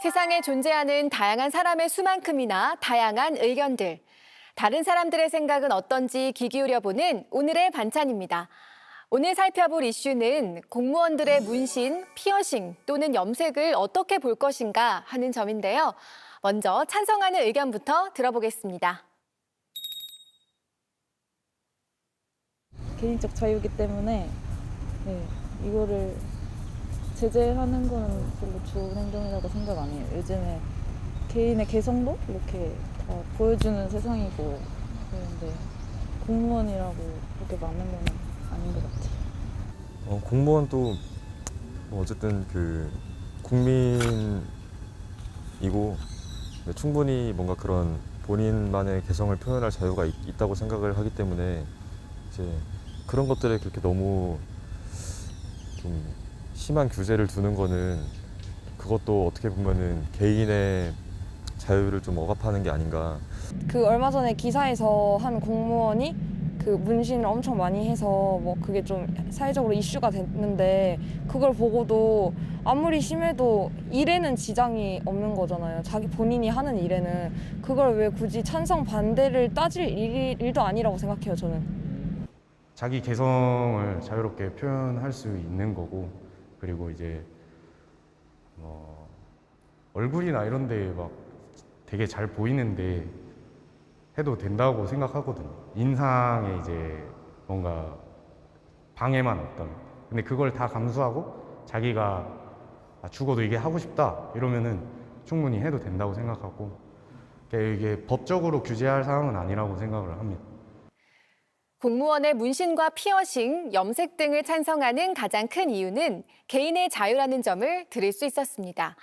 세상에 존재하는 다양한 사람의 수만큼이나 다양한 의견들. 다른 사람들의 생각은 어떤지 귀 기울여보는 오늘의 반찬입니다. 오늘 살펴볼 이슈는 공무원들의 문신, 피어싱 또는 염색을 어떻게 볼 것인가 하는 점인데요. 먼저 찬성하는 의견부터 들어보겠습니다. 개인적 자유이기 때문에 이거를 제재하는 거는 별로 좋은 행동이라고 생각 안 해요. 요즘에 개인의 개성도 이렇게 다 보여주는 세상이고 그런데 공무원이라고 그렇게 많은 건 아닌 것 같아요. 공무원도 뭐 어쨌든 그 국민이고 충분히 뭔가 그런 본인만의 개성을 표현할 자유가 있다고 생각을 하기 때문에 이제 그런 것들에 그렇게 너무 좀 심한 규제를 두는 거는 그것도 어떻게 보면은 개인의 자유를 좀 억압하는 게 아닌가. 그 얼마 전에 기사에서 한 공무원이 그 문신을 엄청 많이 해서 뭐 그게 좀 사회적으로 이슈가 됐는데 그걸 보고도 아무리 심해도 일에는 지장이 없는 거잖아요. 자기 본인이 하는 일에는. 그걸 왜 굳이 찬성 반대를 따질 일도 아니라고 생각해요, 저는. 자기 개성을 자유롭게 표현할 수 있는 거고, 그리고 이제 얼굴이나 이런 데 막 되게 잘 보이는데 해도 된다고 생각하거든요. 인상에 이제 뭔가 방해만 없다면. 근데 그걸 다 감수하고 자기가 죽어도 이게 하고 싶다 이러면은 충분히 해도 된다고 생각하고, 이게 법적으로 규제할 사항은 아니라고 생각을 합니다. 공무원의 문신과 피어싱, 염색 등을 찬성하는 가장 큰 이유는 개인의 자유라는 점을 들을 수 있었습니다.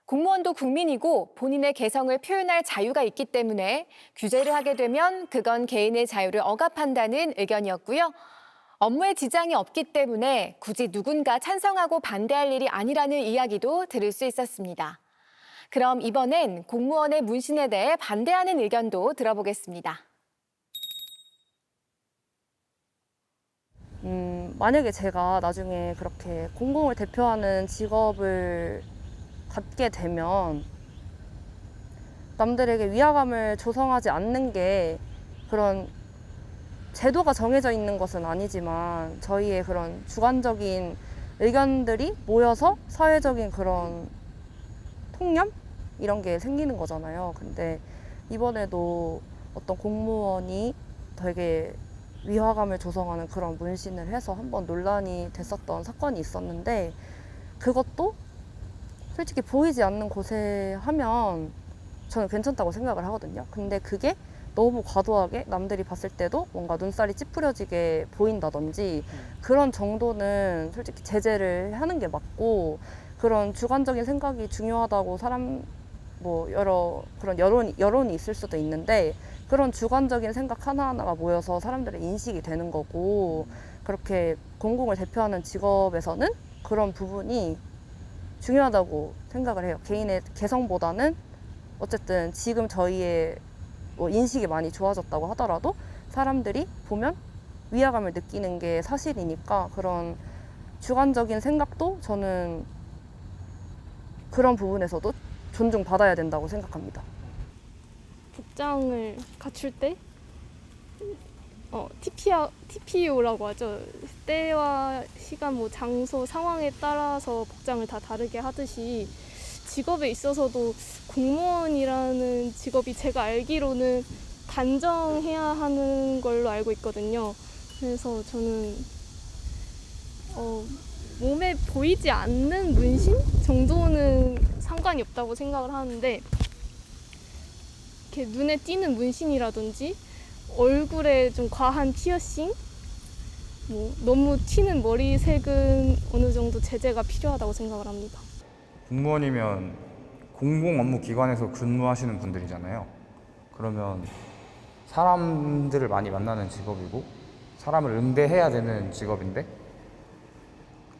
공무원도 국민이고 본인의 개성을 표현할 자유가 있기 때문에 규제를 하게 되면 그건 개인의 자유를 억압한다는 의견이었고요. 업무에 지장이 없기 때문에 굳이 누군가 찬성하고 반대할 일이 아니라는 이야기도 들을 수 있었습니다. 그럼 이번엔 공무원의 문신에 대해 반대하는 의견도 들어보겠습니다. 만약에 제가 나중에 그렇게 공공을 대표하는 직업을 갖게 되면 남들에게 위화감을 조성하지 않는 게 그런 제도가 정해져 있는 것은 아니지만 저희의 그런 주관적인 의견들이 모여서 사회적인 그런 통념? 이런 게 생기는 거잖아요. 근데 이번에도 어떤 공무원이 되게 위화감을 조성하는 그런 문신을 해서 한번 논란이 됐었던 사건이 있었는데 그것도 솔직히 보이지 않는 곳에 하면 저는 괜찮다고 생각을 하거든요. 근데 그게 너무 과도하게 남들이 봤을 때도 뭔가 눈살이 찌푸려지게 보인다든지 그런 정도는 솔직히 제재를 하는 게 맞고, 그런 주관적인 생각이 중요하다고 뭐 여러 그런 여론이 있을 수도 있는데 그런 주관적인 생각 하나하나가 모여서 사람들의 인식이 되는 거고, 그렇게 공공을 대표하는 직업에서는 그런 부분이 중요하다고 생각을 해요. 개인의 개성보다는 어쨌든 지금 저희의 뭐 인식이 많이 좋아졌다고 하더라도 사람들이 보면 위화감을 느끼는 게 사실이니까 그런 주관적인 생각도 저는 그런 부분에서도 존중받아야 된다고 생각합니다. 복장을 갖출 때 TPO라고 하죠. 때와 시간, 뭐 장소, 상황에 따라서 복장을 다 다르게 하듯이 직업에 있어서도 공무원이라는 직업이 제가 알기로는 단정해야 하는 걸로 알고 있거든요. 그래서 저는 몸에 보이지 않는 문신 정도는 상관이 없다고 생각을 하는데, 이렇게 눈에 띄는 문신이라든지 얼굴에 좀 과한 피어싱, 뭐 너무 튀는 머리색은 어느 정도 제재가 필요하다고 생각을 합니다. 공무원이면 공공 업무 기관에서 근무하시는 분들이잖아요. 그러면 사람들을 많이 만나는 직업이고 사람을 응대해야 되는 직업인데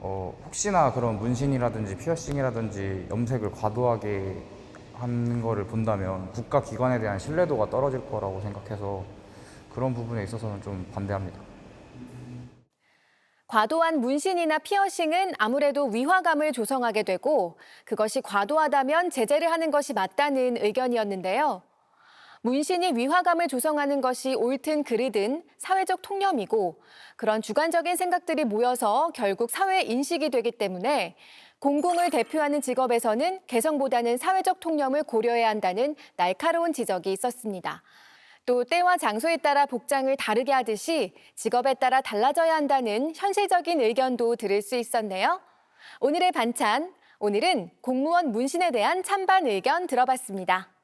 혹시나 그런 문신이라든지 피어싱이라든지 염색을 과도하게 하는 거를 본다면 국가 기관에 대한 신뢰도가 떨어질 거라고 생각해서 그런 부분에 있어서는 좀 반대합니다. 과도한 문신이나 피어싱은 아무래도 위화감을 조성하게 되고 그것이 과도하다면 제재를 하는 것이 맞다는 의견이었는데요. 문신이 위화감을 조성하는 것이 옳든 그르든 사회적 통념이고 그런 주관적인 생각들이 모여서 결국 사회 인식이 되기 때문에 공공을 대표하는 직업에서는 개성보다는 사회적 통념을 고려해야 한다는 날카로운 지적이 있었습니다. 또 때와 장소에 따라 복장을 다르게 하듯이 직업에 따라 달라져야 한다는 현실적인 의견도 들을 수 있었네요. 오늘의 반찬, 오늘은 공무원 문신에 대한 찬반 의견 들어봤습니다.